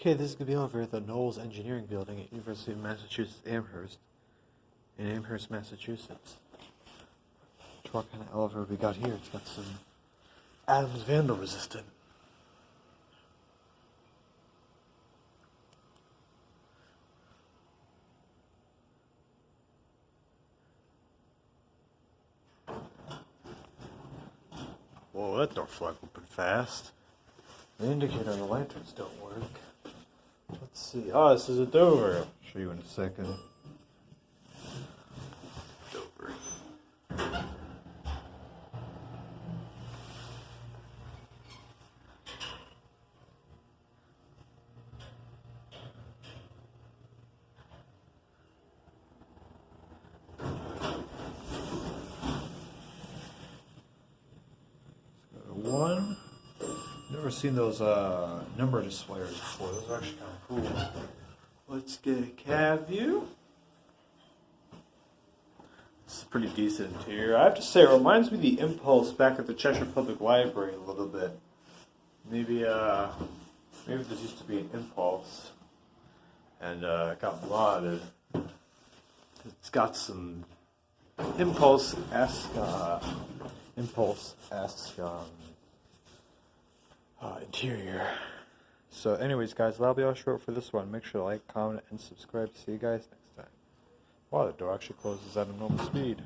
Okay, this is going to be over at the Knowles Engineering Building at University of Massachusetts Amherst in Amherst, Massachusetts. What kind of elevator we got here? It's got some Adams vandal resistant. Whoa, that door flung open fast. The indicator on the lanterns don't work. Let's see. Oh, this is a Dover. I'll show you in a second. Dover. One. Never seen those number displayers before. Those are actually kind of cool. Let's get a cab view. This is a pretty decent interior. I have to say, it reminds me of the Impulse back at the Cheshire Public Library a little bit. Maybe this used to be an Impulse, and it got modded. It's got some Impulse-esque interior. So anyways, guys, that'll be all short for this one. Make sure to like, comment, and subscribe. See you guys next time. Wow, the door actually closes at a normal speed.